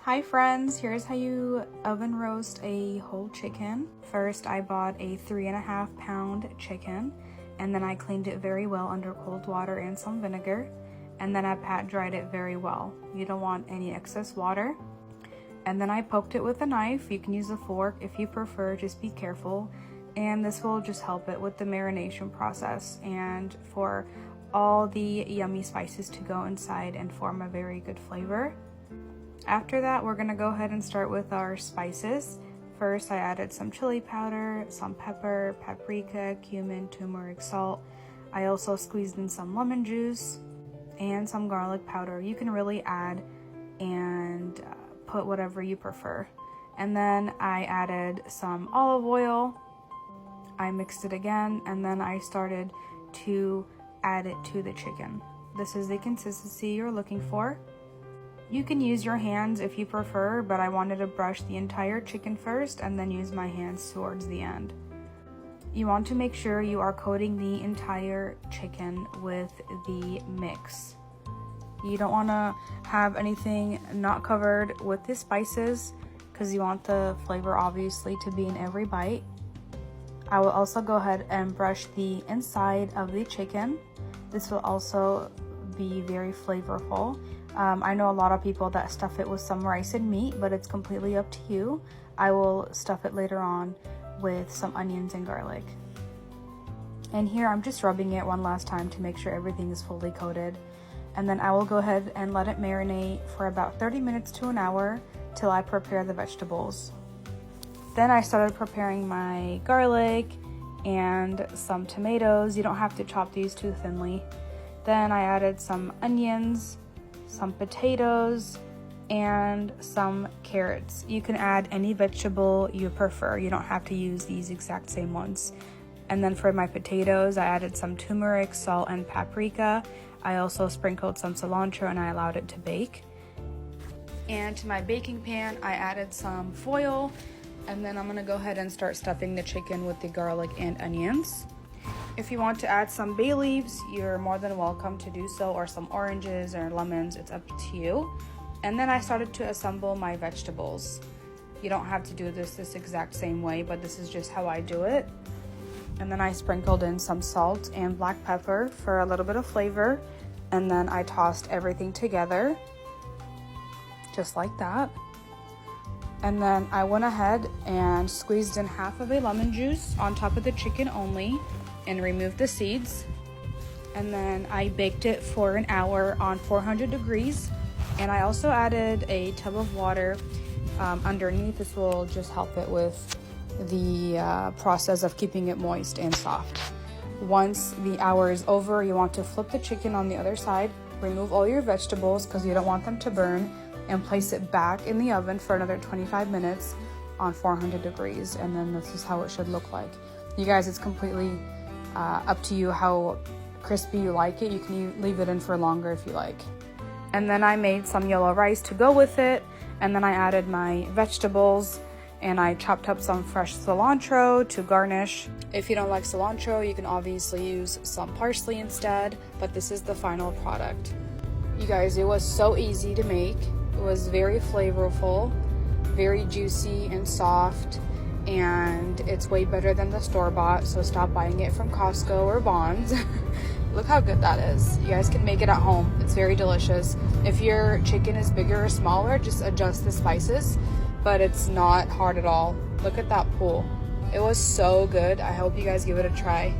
Hi friends, here's how you oven roast a whole chicken. First, I bought a 3.5 pound chicken, and then I cleaned it very well under cold water and some vinegar, and then I pat dried it very well. You don't want any excess water. And then I poked it with a knife. You can use a fork if you prefer, just be careful. And this will just help it with the marination process and for all the yummy spices to go inside and form a very good flavor. After that, we're gonna go ahead and start with our spices. First, I added some chili powder, some pepper, paprika, cumin, turmeric, salt. I also squeezed in some lemon juice and some garlic powder. You can really add and put whatever you prefer. And then I added some olive oil. I mixed it again, and then I started to add it to the chicken. This is the consistency you're looking for. You can use your hands if you prefer, but I wanted to brush the entire chicken first and then use my hands towards the end. You want to make sure you are coating the entire chicken with the mix. You don't want to have anything not covered with the spices because you want the flavor obviously to be in every bite. I will also go ahead and brush the inside of the chicken. This will also be very flavorful. I know a lot of people that stuff it with some rice and meat, but it's completely up to you. I will stuff it later on with some onions and garlic. And here I'm just rubbing it one last time to make sure everything is fully coated. And then I will go ahead and let it marinate for about 30 minutes to an hour till I prepare the vegetables. Then I started preparing my garlic and some tomatoes. You don't have to chop these too thinly. Then I added some onions, some potatoes, and some carrots. You can add any vegetable you prefer. You don't have to use these exact same ones. And then for my potatoes, I added some turmeric, salt, and paprika. I also sprinkled some cilantro and I allowed it to bake. And to my baking pan, I added some foil, and then I'm gonna go ahead and start stuffing the chicken with the garlic and onions. If you want to add some bay leaves, you're more than welcome to do so, or some oranges or lemons, it's up to you. And then I started to assemble my vegetables. You don't have to do this exact same way, but this is just how I do it. And then I sprinkled in some salt and black pepper for a little bit of flavor. And then I tossed everything together, just like that. And then I went ahead and squeezed in half of a lemon juice on top of the chicken only and removed the seeds. And then I baked it for an hour on 400 degrees. And I also added a tub of water underneath. This will just help it with the process of keeping it moist and soft. Once the hour is over, you want to flip the chicken on the other side, remove all your vegetables because you don't want them to burn, and place it back in the oven for another 25 minutes on 400 degrees. And then this is how it should look like. You guys, it's completely up to you how crispy you like it. You can leave it in for longer if you like. And then I made some yellow rice to go with it, and then I added my vegetables, and I chopped up some fresh cilantro to garnish. If you don't like cilantro, you can obviously use some parsley instead, but this is the final product. You guys, it was so easy to make. It was very flavorful, very juicy and soft, and it's way better than the store-bought, so stop buying it from Costco or Vons. Look how good that is. You guys can make it at home. It's very delicious. If your chicken is bigger or smaller, just adjust the spices, but it's not hard at all. Look at that pool. It was so good. I hope you guys give it a try.